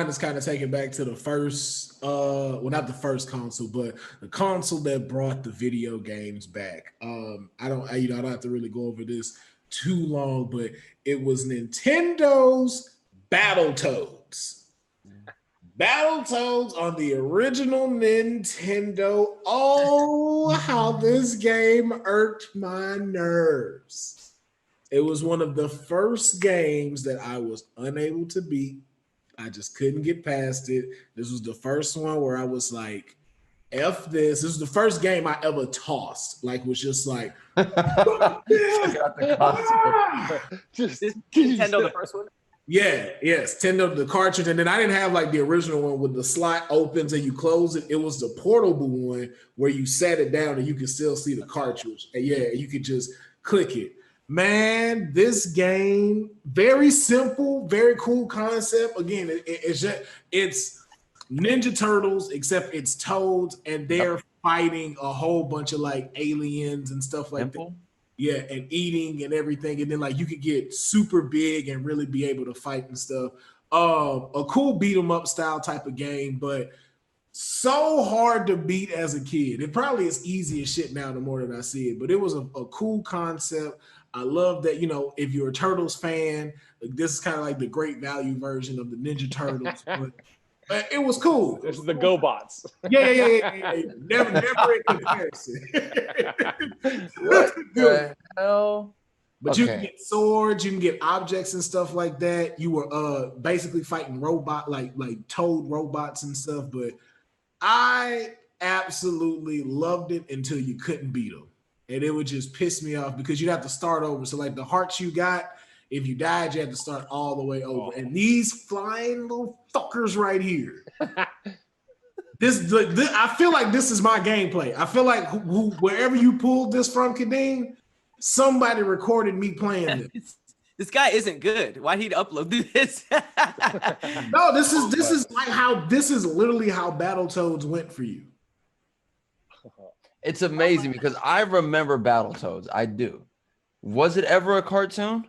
mind is kind of taken back to the first, well, not the first console, but the console that brought the video games back. I don't have to really go over this too long, but it was Nintendo's Battletoads. Battletoads on the original Nintendo. Oh, how this game irked my nerves. It was one of the first games that I was unable to beat. I just couldn't get past it. This was the first one where I was like, F this. This was the first game I ever tossed. Like, was just like, Just Nintendo, the first one? Yeah, yes, Nintendo, the cartridge. And then I didn't have like the original one with the slot opens and you close it. It was the portable one where you sat it down and you could still see the cartridge. And yeah, you could just click it. Man, this game, very simple, very cool concept. Again, it's Ninja Turtles, except it's Toads, and they're fighting a whole bunch of like aliens and stuff like that. Yeah, and eating and everything, and then like you could get super big and really be able to fight and stuff. A cool beat 'em up style type of game, but so hard to beat as a kid. It probably is easy as shit now the more that I see it, but it was a cool concept. I love that, you know, if you're a Turtles fan, like, this is kind of like the great value version of the Ninja Turtles. But it was cool. This is the GoBots. Yeah. Never in comparison. What the hell? But you can get swords, you can get objects and stuff like that. You were basically fighting like Toad robots and stuff. But I absolutely loved it until you couldn't beat them. And it would just piss me off because you'd have to start over. So like the hearts you got, if you died, you had to start all the way over. And these flying little fuckers right here. This I feel like this is my gameplay. I feel like wherever you pulled this from, Khadeem, somebody recorded me playing this. This guy isn't good. Why'd he upload this? No, this is literally how Battletoads went for you. It's amazing because I remember Battletoads. I do. Was it ever a cartoon?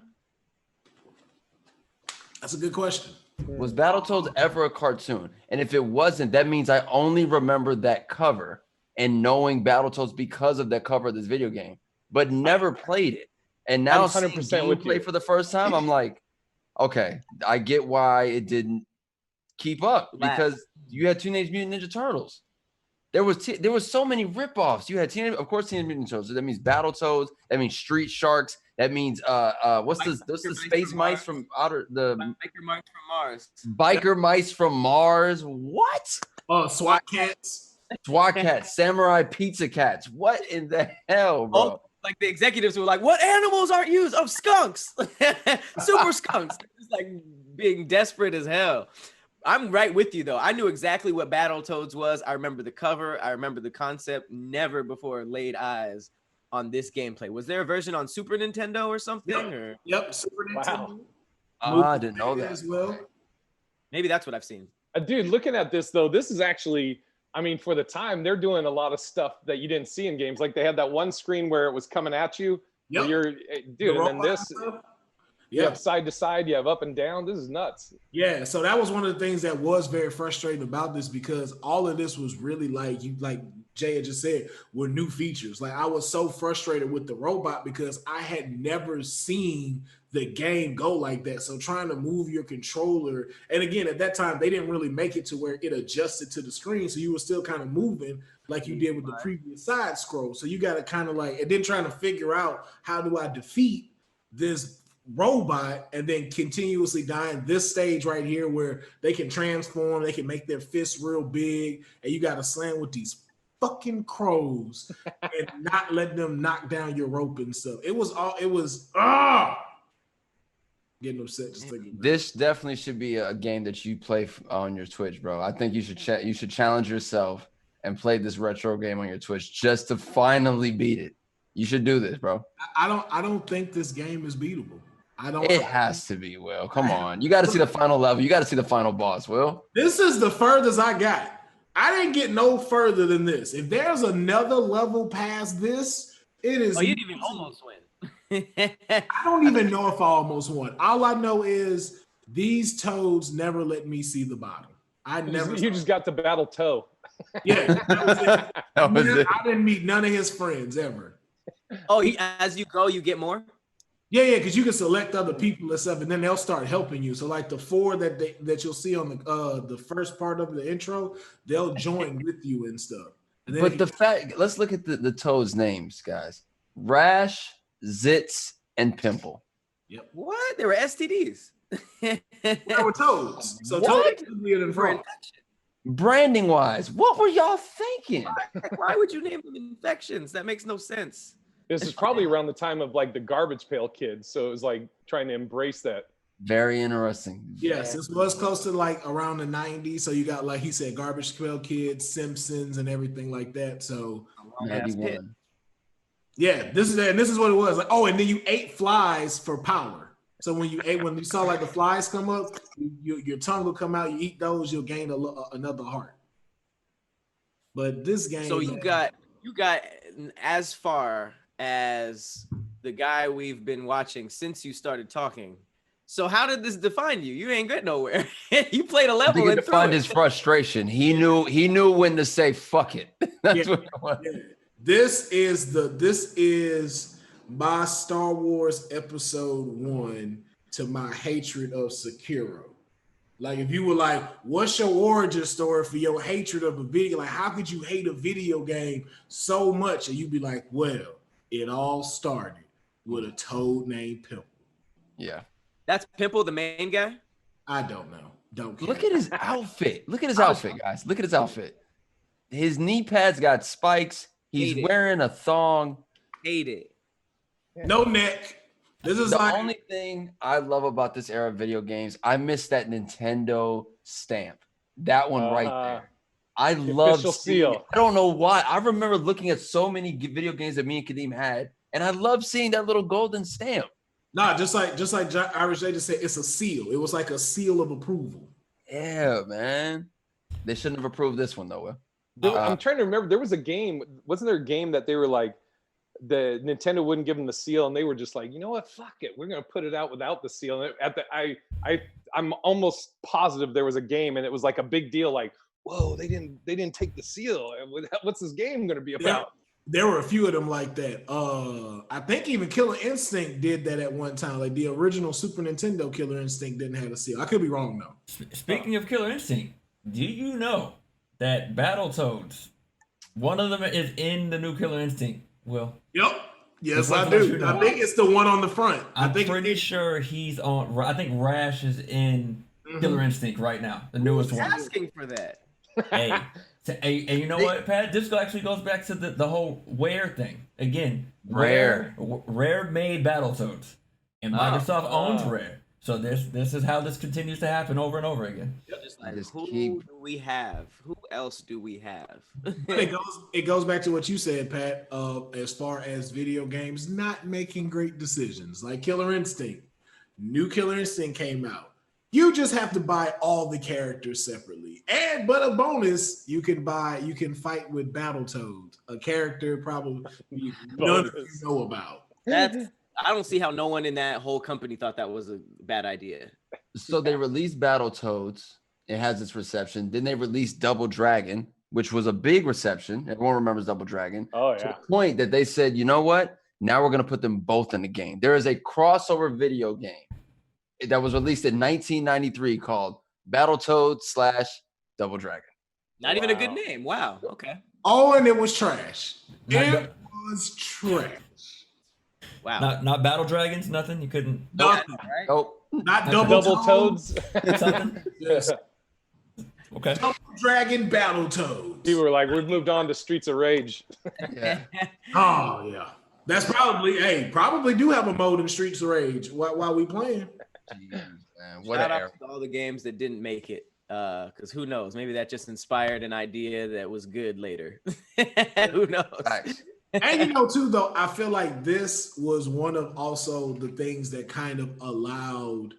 That's a good question. Was Battletoads ever a cartoon? And if it wasn't, that means I only remember that cover and knowing Battletoads because of that cover of this video game, but never played it. And now seeing gameplay for the first time, I'm like, okay, I get why it didn't keep up because you had Teenage Mutant Ninja Turtles. There was so many ripoffs. You had Teenage Mutant Ninja Turtles. So that means Battletoads. That means Street Sharks. That means what's the space mice from outer the Biker Mice from Mars. Biker Mice from Mars. What? SWAT Cats. SWAT Cats. Samurai Pizza Cats. What in the hell, bro? Oh, like the executives were like, "What animals aren't used? Oh, skunks, super skunks." Just like being desperate as hell. I'm right with you though. I knew exactly what Battletoads was. I remember the cover. I remember the concept. Never before laid eyes on this gameplay. Was there a version on Super Nintendo or something? Yep, Super Nintendo. I didn't know that as well. Maybe that's what I've seen. Dude, looking at this though, this is actually, I mean, for the time, they're doing a lot of stuff that you didn't see in games. Like they had that one screen where it was coming at you. Yep. Dude, and then this. You have side to side, you have up and down. This is nuts. Yeah, so that was one of the things that was very frustrating about this because all of this was really like Jay had just said, were new features. Like I was so frustrated with the robot because I had never seen the game go like that. So trying to move your controller, and again, at that time, they didn't really make it to where it adjusted to the screen. So you were still kind of moving like you did with the previous side scroll. So you got to kind of like, and then trying to figure out how do I defeat this robot and then continuously dying this stage right here where they can transform, they can make their fists real big, and you got to slam with these fucking crows and not let them knock down your rope and stuff. It was getting upset just thinking about this. Definitely should be a game that you play on your Twitch, bro. I think you should challenge yourself and play this retro game on your Twitch just to finally beat it. You should do this, bro. I don't think this game is beatable. It has to be, Will. Come on. You got to see the final level. You got to see the final boss, Will. This is the furthest I got. I didn't get no further than this. If there's another level past this, it is. Oh, you didn't even almost win. I don't even know if I almost won. All I know is these toads never let me see the bottom. I never. You just got to battle toe. Yeah, that was it. That was it. I didn't meet none of his friends ever. Oh, as you go, you get more. Yeah, because you can select other people and stuff, and then they'll start helping you. So like the 4 that you'll see on the first part of the intro, they'll join with you and stuff. And then But the fact, let's look at the toads' names, guys. Rash, Zitz, and Pimple. Yep. What? They were STDs. They were toads. So What? toads are weird and frog. Branding wise, what were y'all thinking? Why would you name them infections? That makes no sense. This is probably around the time of like the Garbage Pail Kids, so it was like trying to embrace that. Very interesting. Yes, this was close to like around the 90s. So you got, like he said, Garbage Pail Kids, Simpsons, and everything like that. So 91. yeah, this is what it was. Like, oh, and then you ate flies for power. So when you saw like the flies come up, your tongue will come out. You eat those, you'll gain another heart. But this game. So you got as far as the guy we've been watching since you started talking. So how did this define you? You ain't get nowhere. You played a level He and defined his frustration. He knew when to say fuck it. That's what it was. Yeah. This is my Star Wars Episode 1 to my hatred of Sekiro. Like, if you were like, what's your origin story for your hatred of a video? Like, how could you hate a video game so much? And you'd be like, well, it all started with a toad named Pimple. Yeah. That's Pimple, the main guy? I don't know. Don't care. Look at his outfit. Look at his outfit, guys. Look at his outfit. His knee pads got spikes. He's wearing a thong. Hate it. No neck. This is The only thing I love about this era of video games, I miss that Nintendo stamp. That one right there. I love official seal. I don't know why. I remember looking at so many video games that me and Khadeem had, and I love seeing that little golden stamp. Nah, just like Irish J just said, it's a seal. It was like a seal of approval. Yeah, man. They shouldn't have approved this one though, Will. I'm trying to remember. There was a game. Wasn't there a game that they were like, the Nintendo wouldn't give them the seal, and they were just like, you know what, fuck it, we're gonna put it out without the seal. And I'm almost positive there was a game, and it was like a big deal. Like, whoa, they didn't take the seal. What's this game gonna be about? Yeah, there were a few of them like that. I think even Killer Instinct did that at one time. Like the original Super Nintendo Killer Instinct didn't have a seal. I could be wrong though. Speaking of Killer Instinct, do you know that Battletoads, one of them is in the new Killer Instinct? Will. Yep. Yes, Just I like to let do. you know. I think it's the one on the front. I'm pretty sure he's on. I think Rash is in Killer Instinct right now, the newest one. Asking for that. Hey, and you know what, Pat? This actually goes back to the whole Rare thing. Again, Rare made Battletoads, and Microsoft owns Rare. So this is how this continues to happen over and over again. Just like, who do we have? Who else do we have? It goes back to what you said, Pat, as far as video games not making great decisions. Like Killer Instinct. New Killer Instinct came out. You just have to buy all the characters separately. But a bonus, you can fight with Battletoads, a character probably none of you know about. I don't see how no one in that whole company thought that was a bad idea. So they released Battletoads. It has its reception. Then they released Double Dragon, which was a big reception. Everyone remembers Double Dragon. Oh, To yeah. the point that they said, you know what? Now we're going to put them both in the game. There is a crossover video game that was released in 1993 called Battletoads / Double Dragon. Not even a good name. Wow. Okay. Oh, and it was trash. It was trash. Wow. Not Battle Dragons, nothing. You couldn't. Nothing. Right? Oh, Not Double Double Toads. Something. Yes. Okay. Double Dragon Battletoads. People were like, we've moved on to Streets of Rage. yeah. Oh yeah, that's probably do have a mode in Streets of Rage while we playing. Jeez, man. What Shout an out era. to all the games that didn't make it. Because who knows? Maybe that just inspired an idea that was good later. Who knows? Nice. And too, though, I feel like this was one of also the things that kind of allowed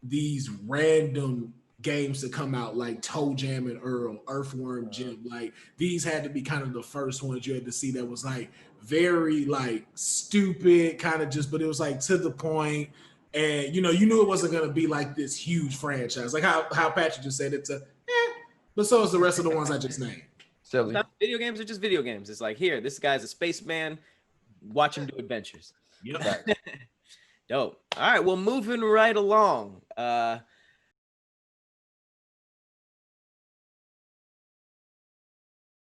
these random games to come out, like Toe Jam and Earl, Earthworm Jim. Like these had to be kind of the first ones you had to see that was like very like stupid, kind of just, but it was like to the point. And you knew it wasn't gonna be like this huge franchise. Like how Patrick just said, it's but so is the rest of the ones I just named. Silly. Sometimes video games are just video games. It's like, here, this guy's a spaceman. Watch him do adventures. Yep. Dope. All right, well, moving right along.